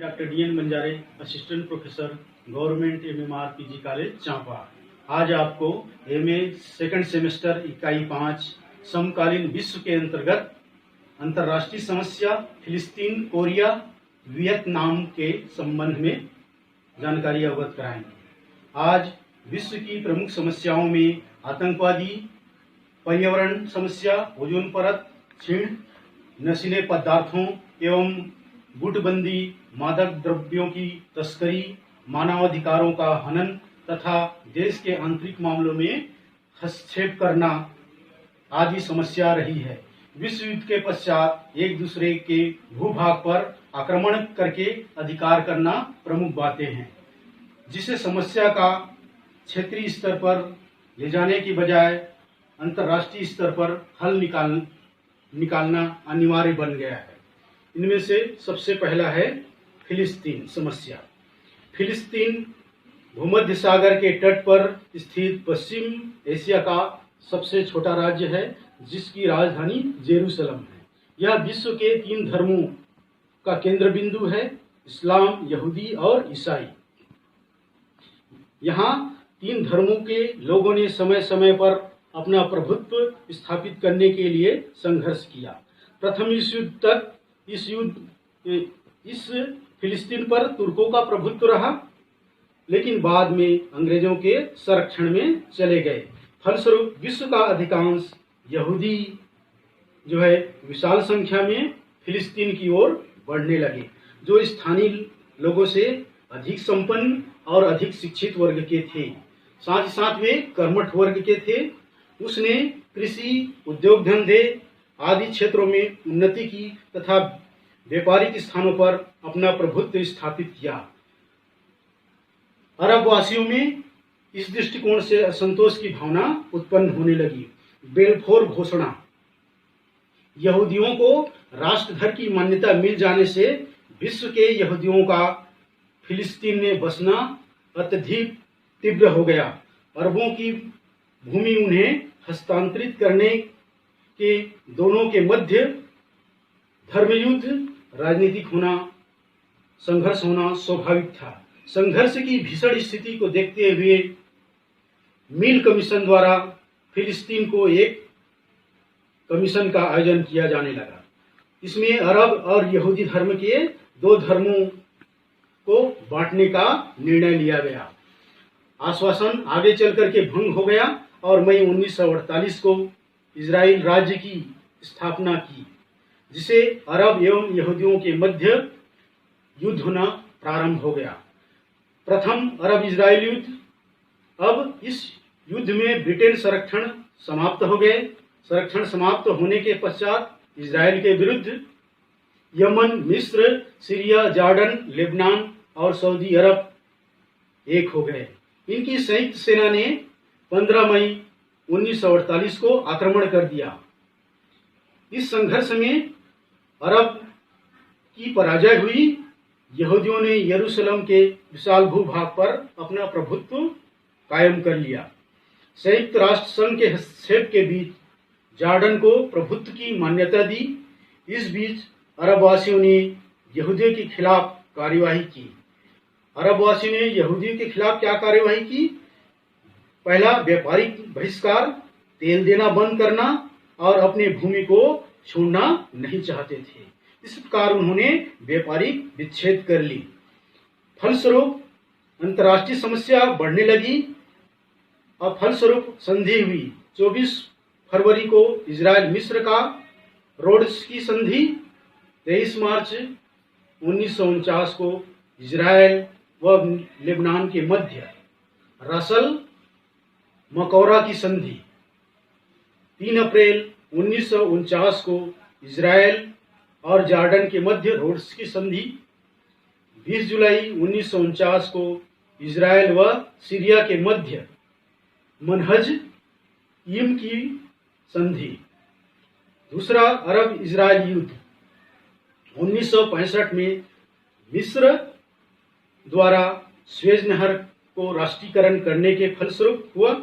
Doctor DN Banjare, assistant professor, government MMR PG college Champa. आज आपको MA second semester इकाई 5 समकालीन विश्व के अंतर्गत अंतर्राष्ट्रीय समस्या फिलिस्तीन, कोरिया, वियतनाम के संबंध में जानकारी अवगत कराएंगे। आज विश्व की प्रमुख समस्याओं में आतंकवादी, पर्यावरण समस्या, ओजोन परत क्षीण, नशीले पदार्थों एवं गुटबंदी, मादक द्रव्यों की तस्करी, मानवाधिकारों का हनन तथा देश के आंतरिक मामलों में हस्तक्षेप करना आदि समस्या रही है। विश्व युद्ध के पश्चात एक दूसरे के भूभाग पर आक्रमण करके अधिकार करना प्रमुख बातें हैं, जिसे समस्या का क्षेत्रीय स्तर पर ले जाने की बजाय अंतर्राष्ट्रीय स्तर पर हल निकालना अनिवार्य बन गया है। इनमें से सबसे पहला है फिलिस्तीन समस्या। फिलिस्तीन भूमध्य सागर के तट पर स्थित पश्चिम एशिया का सबसे छोटा राज्य है, जिसकी राजधानी जेरूसलम है। यह विश्व के 3 धर्मों का केंद्र बिंदु है, इस्लाम, यहूदी और ईसाई। यहाँ 3 धर्मों के लोगों ने समय समय पर अपना प्रभुत्व स्थापित करने के लिए संघर्ष किया। प्रथम विश्व युद्ध तक इस फिलिस्तीन पर तुर्कों का प्रभुत्व रहा, लेकिन बाद में अंग्रेजों के संरक्षण में चले गए। फलस्वरूप विश्व का अधिकांश यहूदी विशाल संख्या में फिलिस्तीन की ओर बढ़ने लगे, जो स्थानीय लोगों से अधिक संपन्न और अधिक शिक्षित वर्ग के थे। साथ ही साथ वे कर्मठ वर्ग के थे। उसने कृषि, उद्योग धंधे आदि क्षेत्रों में उन्नति की तथा व्यापारिक स्थानों पर अपना प्रभुत्व स्थापित किया। अरब वासियों में इस दृष्टिकोण से असंतोष की भावना उत्पन्न होने लगी। बेलफोर घोषणा, यहूदियों को राष्ट्र घर की मान्यता मिल जाने से विश्व के यहूदियों का फिलिस्तीन में बसना अत्यधिक तीव्र हो गया। अरबों की भूमि उन्हें हस्तांतरित करने के दोनों के मध्य धर्मयुद्ध, राजनीतिक संघर्ष होना स्वाभाविक था। संघर्ष की भीषण स्थिति को देखते हुए मिल कमीशन द्वारा फिलिस्तीन को एक कमीशन का आयोजन किया जाने लगा। इसमें अरब और यहूदी धर्म के 2 धर्मों को बांटने का निर्णय लिया गया। आश्वासन आगे चल करके भंग हो गया और मई 1948 को इजराइल राज्य की स्थापना की, जिसे अरब एवं यहूदियों के मध्य युद्ध होना प्रारंभ हो गया। प्रथम अरब इजराइल युद्ध। अब इस युद्ध में ब्रिटेन संरक्षण समाप्त हो गए। संरक्षण समाप्त होने के पश्चात इजराइल के विरुद्ध यमन, मिस्र, सीरिया, जॉर्डन, लेबनान और सऊदी अरब एक हो गए। इनकी संयुक्त सेना ने 15 मई 1948 को आक्रमण कर दिया। इस संघर्ष में अरब की पराजय हुई। यहूदियों ने यरूशलेम के विशाल भूभाग पर अपना प्रभुत्व कायम कर लिया। संयुक्त राष्ट्र संघ के हस्तक्षेप के बीच जॉर्डन को प्रभुत्व की मान्यता दी। इस बीच अरबवासियों ने यहूदियों के खिलाफ कार्यवाही की। अरबवासियों ने यहूदियों के खिलाफ क्या कार्यवाही की? पहला, व्यापारिक बहिष्कार, तेल देना बंद करना और अपनी भूमि को छोड़ना नहीं चाहते थे। इस प्रकार उन्होंने व्यापारिक विच्छेद कर ली। फलस्वरूप अंतर्राष्ट्रीय समस्या बढ़ने लगी और फलस्वरूप संधि हुई। 24 फरवरी को इजराइल मिस्र का रोड्स की संधि, 23 मार्च 1949 को इजराइल व लेबनान के मध्य रसल मकौरा की संधि, 3 अप्रैल 1949 को इजराइल और जॉर्डन के मध्य रोड्स की संधि, 20 जुलाई 1949 को इजराइल व सीरिया के मध्य मनहज-ईम की संधि। दूसरा अरब इजराइल युद्ध 1965 में मिस्र द्वारा स्वेज नहर को राष्ट्रीयकरण करने के फलस्वरूप हुआ।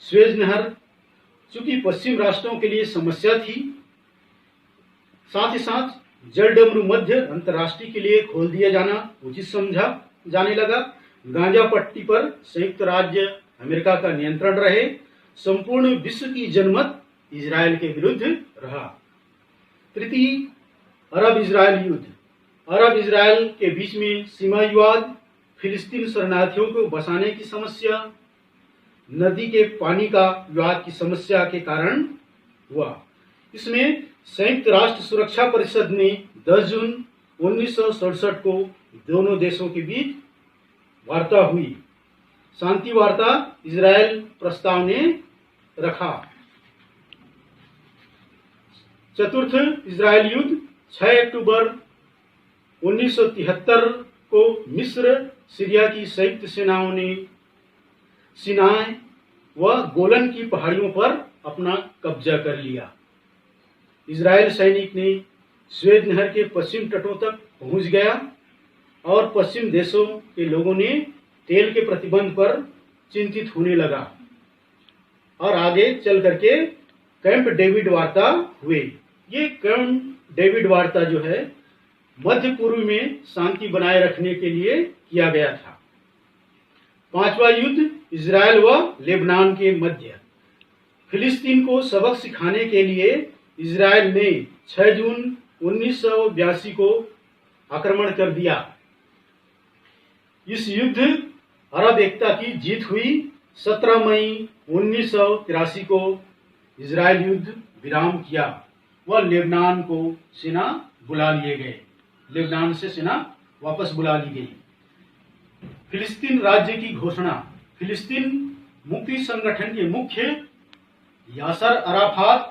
स्वेज नहर चूंकि पश्चिम राष्ट्रों के लिए समस्या थी, साथ ही साथ जलडमरू मध्य अंतर्राष्ट्रीय के लिए खोल दिया जाना उचित समझा जाने लगा। गांजा पट्टी पर संयुक्त राज्य अमेरिका का नियंत्रण रहे। संपूर्ण विश्व की जनमत इजराइल के विरुद्ध रहा। तृतीय, अरब इजराइल युद्ध। अरब इजराइल के बीच में सीमा विवाद, फिलिस्तीन शरणार्थियों को बसाने की समस्या, नदी के पानी का विवाद की समस्या के कारण हुआ। इसमें संयुक्त राष्ट्र सुरक्षा परिषद ने 10 जून 1967 को दोनों देशों के बीच वार्ता हुई। शांति वार्ता इजराइल प्रस्ताव ने रखा। चतुर्थ इजराइल युद्ध 6 अक्टूबर 1973 को मिस्र सीरिया की संयुक्त सेनाओं ने सिनाई व गोलन की पहाड़ियों पर अपना कब्जा कर लिया। इजराइल सैनिक ने स्वेद नहर के पश्चिम तटों तक पहुंच गया और पश्चिम देशों के लोगों ने तेल के प्रतिबंध पर चिंतित होने लगा और आगे चल करके कैंप डेविड वार्ता हुए। ये कैंप डेविड वार्ता जो है मध्य पूर्व में शांति बनाए रखने के लिए किया गया था। पांचवा युद्ध इजराइल व लेबनान के मध्य। फिलिस्तीन को सबक सिखाने के लिए इजराइल ने 6 जून 1982 को आक्रमण कर दिया। इस युद्ध अरब एकता की जीत हुई। 17 मई 1983 को इजराइल युद्ध विराम किया व लेबनान को सेना बुला लिए गए। लेबनान से सेना वापस बुला ली गई। फिलिस्तीन राज्य की घोषणा। फिलिस्तीन मुक्ति संगठन के मुख्य यासर अराफात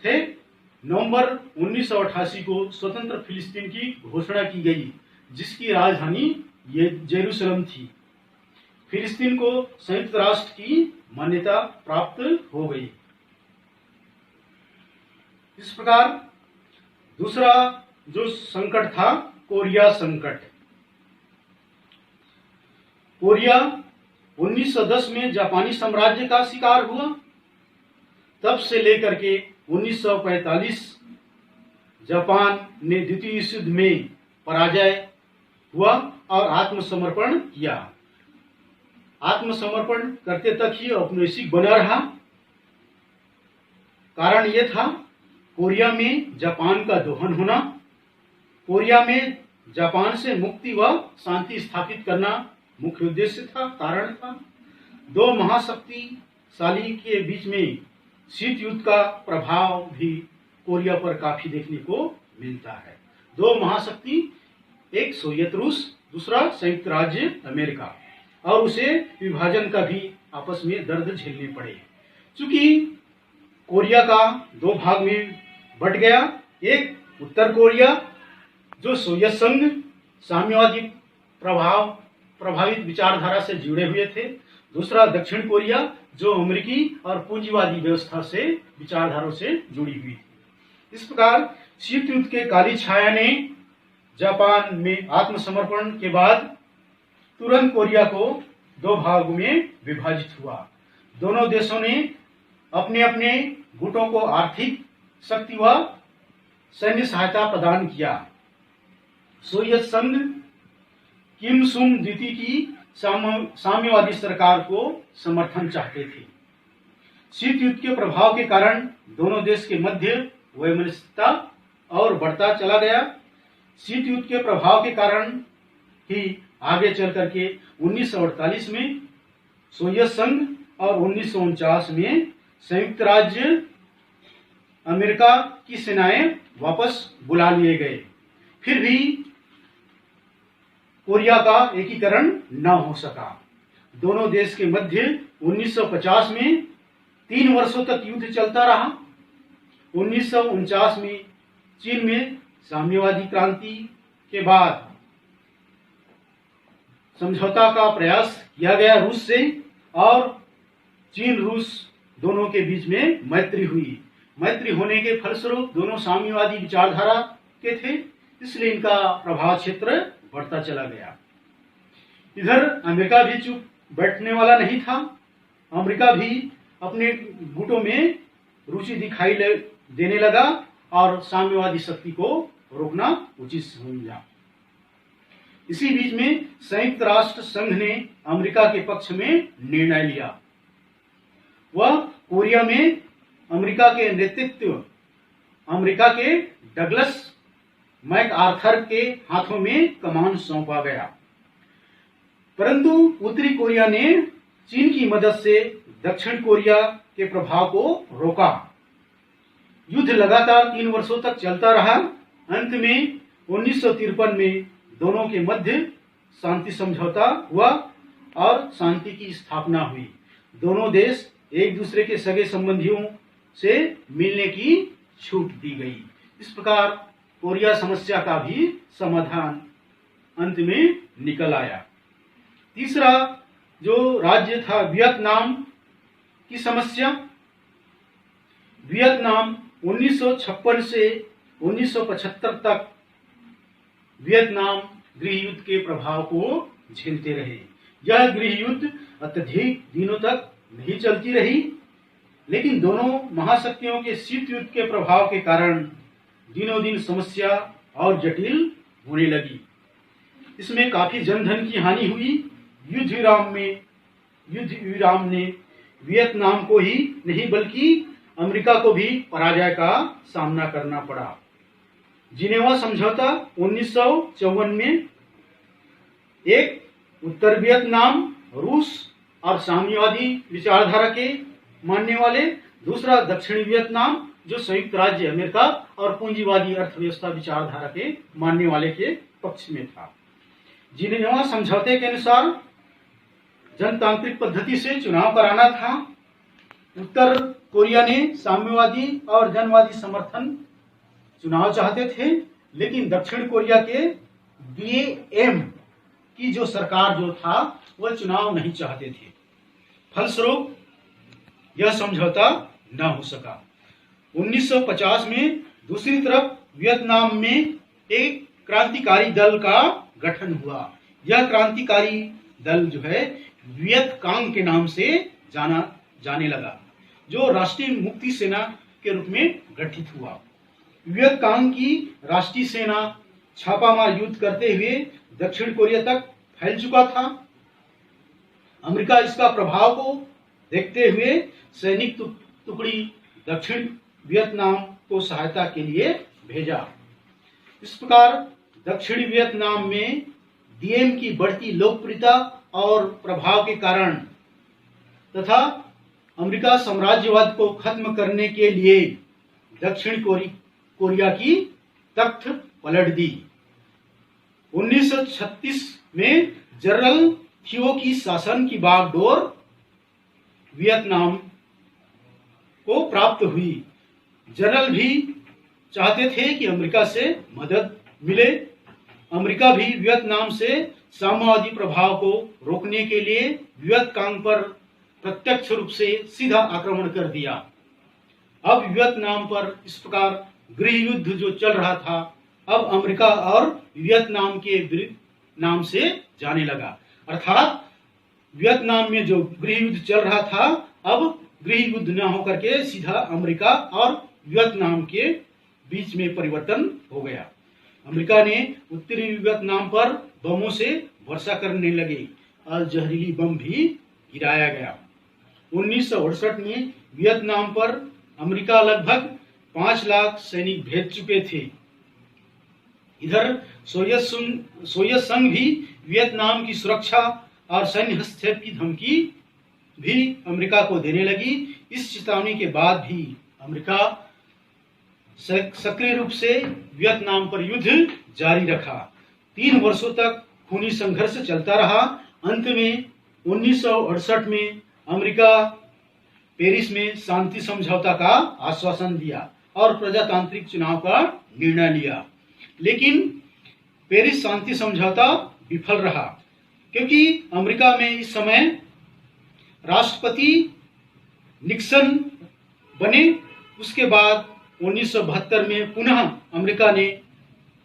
थे। नवंबर 1988 को स्वतंत्र फिलिस्तीन की घोषणा की गई, जिसकी राजधानी जेरूसलम थी। फिलिस्तीन को संयुक्त राष्ट्र की मान्यता प्राप्त हो गई। इस प्रकार दूसरा जो संकट था, कोरिया संकट। कोरिया 1910 में जापानी साम्राज्य का शिकार हुआ। तब से लेकर के 1945 जापान ने द्वितीय विश्व युद्ध में पराजय हुआ और आत्मसमर्पण किया। आत्मसमर्पण करते तक ही औपनिवेशिक बना रहा। कारण यह था कोरिया में जापान का दोहन होना, कोरिया में जापान से मुक्ति व शांति स्थापित करना मुख्य उद्देश्य था, कारण था। दो महाशक्तिशाली के बीच में शीत युद्ध का प्रभाव भी कोरिया पर काफी देखने को मिलता है। दो महाशक्ति, एक सोवियत रूस, दूसरा संयुक्त राज्य अमेरिका, और उसे विभाजन का भी आपस में दर्द झेलने पड़े। चूंकि कोरिया का दो भाग में बट गया, एक उत्तर कोरिया जो सोवियत संघ साम्यवादी प्रभावित विचारधारा से जुड़े हुए थे, दूसरा दक्षिण कोरिया जो अमेरिकी और पूंजीवादी व्यवस्था से विचारधारों से जुड़ी हुई थी। इस प्रकार शीत युद्ध के काली छाया ने जापान में आत्मसमर्पण के बाद तुरंत कोरिया को दो भागों में विभाजित हुआ। दोनों देशों ने अपने अपने गुटों को आर्थिक शक्ति व सैन्य सहायता प्रदान किया। सोवियत संघ किम सुन द्वितीय की साम्यवादी सरकार को समर्थन चाहते थे। शीत युद्ध के प्रभाव के कारण दोनों देश के मध्य वैमनस्यता और बढ़ता चला गया। शीत युद्ध के प्रभाव के कारण ही आगे चल करके 1948 में सोवियत संघ और 1949 में संयुक्त राज्य अमेरिका की सेनाएं वापस बुला लिए गए। फिर भी कोरिया का एकीकरण न हो सका। दोनों देश के मध्य 1950 में 3 वर्षों तक युद्ध चलता रहा। 1949 में चीन में साम्यवादी क्रांति के बाद समझौता का प्रयास किया गया रूस से, और चीन रूस दोनों के बीच में मैत्री हुई। मैत्री होने के फलस्वरूप दोनों साम्यवादी विचारधारा के थे, इसलिए इनका प्रभाव क्षेत्र बढ़ता चला गया। इधर अमेरिका भी चुप बैठने वाला नहीं था। अमेरिका भी अपने गुटों में रुचि दिखाई देने लगा और साम्यवादी शक्ति को रोकना उचित समझा। इसी बीच में संयुक्त राष्ट्र संघ ने अमेरिका के पक्ष में निर्णय लिया। वह कोरिया में अमेरिका के नेतृत्व अमेरिका के डगलस मैकआर्थर के हाथों में कमान सौंपा गया, परंतु उत्तरी कोरिया ने चीन की मदद से दक्षिण कोरिया के प्रभाव को रोका। युद्ध लगातार 3 वर्षों तक चलता रहा। अंत में 1953 में दोनों के मध्य शांति समझौता हुआ और शांति की स्थापना हुई। दोनों देश एक दूसरे के सगे संबंधियों से मिलने की छूट दी गई। इस प्रकार कोरिया समस्या का भी समाधान अंत में निकल आया। तीसरा जो राज्य था वियतनाम की समस्या। वियतनाम 1956 से 1975 तक वियतनाम गृह युद्ध के प्रभाव को झेलते रहे। यह गृह युद्ध अत्यधिक दिनों तक नहीं चलती रही, लेकिन दोनों महाशक्तियों के शीत युद्ध के प्रभाव के कारण दिनों दिन समस्या और जटिल होने लगी। इसमें काफी जनधन की हानि हुई। युद्ध विराम ने वियतनाम को ही नहीं बल्कि अमेरिका को भी पराजय का सामना करना पड़ा। जिनेवा समझौता 1954 में एक उत्तर वियतनाम रूस और साम्यवादी विचारधारा के मानने वाले, दूसरा दक्षिणी वियतनाम जो संयुक्त राज्य अमेरिका और पूंजीवादी अर्थव्यवस्था विचारधारा के मानने वाले के पक्ष में था। जिनेवा समझौते के अनुसार जनतांत्रिक पद्धति से चुनाव कराना था। उत्तर कोरिया ने साम्यवादी और जनवादी समर्थन चुनाव चाहते थे, लेकिन दक्षिण कोरिया के DAM की जो सरकार जो था वह चुनाव नहीं चाहते थे। फलस्वरूप यह समझौता न हो सका। 1950 में दूसरी तरफ वियतनाम में एक क्रांतिकारी दल का गठन हुआ। यह क्रांतिकारी दल जो है वियतकांग के नाम से जाने लगा, जो राष्ट्रीय मुक्ति सेना के रूप में गठित हुआ। वियतकांग की राष्ट्रीय सेना छापामार युद्ध करते हुए दक्षिण कोरिया तक फैल चुका था। अमेरिका इसका प्रभाव को देखते हुए सैनिक टुकड़ी दक्षिण वियतनाम को सहायता के लिए भेजा। इस प्रकार दक्षिणी वियतनाम में DAM की बढ़ती लोकप्रियता और प्रभाव के कारण तथा अमेरिका साम्राज्यवाद को खत्म करने के लिए दक्षिण कोरिया की तख्त पलट दी। 1936 में जनरल थियो की शासन की बागडोर वियतनाम को प्राप्त हुई। जनरल भी चाहते थे कि अमेरिका से मदद मिले। अमेरिका भी वियतनाम से साम्यवादी प्रभाव को रोकने के लिए वियतकांग पर प्रत्यक्ष रूप से सीधा आक्रमण कर दिया। अब वियतनाम पर इस प्रकार गृह युद्ध जो चल रहा था, अब अमेरिका और वियतनाम के विरुद्ध नाम से जाने लगा। अर्थात वियतनाम में जो गृह युद्ध चल रहा था, अब गृह युद्ध न होकर के सीधा अमेरिका और वियतनाम के बीच में परिवर्तन हो गया। अमेरिका ने उत्तरी वियतनाम पर बमों से वर्षा करने लगे और जहरीली बम भी गिराया गया। 1968 में वियतनाम पर अमेरिका लगभग 5 लाख सैनिक भेज चुके थे। इधर सोवियत संघ भी वियतनाम की सुरक्षा और सैन्य हस्तक्षेप की धमकी भी अमेरिका को देने लगी। इस चेतावनी के बाद भी अमेरिका सक्रिय रूप से वियतनाम पर युद्ध जारी रखा। 3 वर्षों तक खूनी संघर्ष चलता रहा। अंत में 1968 में अमेरिका पेरिस में शांति समझौता का आश्वासन दिया और प्रजातांत्रिक चुनाव का निर्णय लिया, लेकिन पेरिस शांति समझौता विफल रहा क्योंकि अमेरिका में इस समय राष्ट्रपति निक्सन बने। उसके बाद 1972 में पुनः अमेरिका ने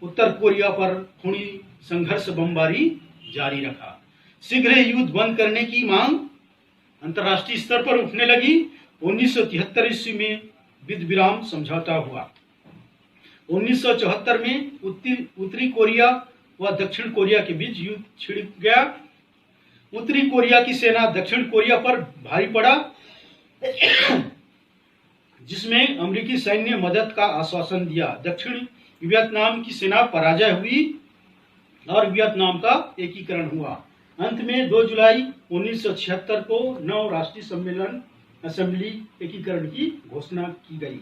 उत्तर कोरिया पर खूनी संघर्ष बमबारी जारी रखा। शीघ्र युद्ध बंद करने की मांग अंतर्राष्ट्रीय स्तर पर उठने लगी। 1973 ईस्वी में युद्ध विराम समझौता हुआ। 1974 में उत्तरी कोरिया व दक्षिण कोरिया के बीच युद्ध छिड़ गया। उत्तरी कोरिया की सेना दक्षिण कोरिया पर भारी पड़ा, जिसमें अमेरिकी सैन्य ने मदद का आश्वासन दिया। दक्षिण वियतनाम की सेना पराजय हुई और वियतनाम का एकीकरण हुआ। अंत में 2 जुलाई 1976 को 9 राष्ट्रीय असेंबली एकीकरण की घोषणा की गई।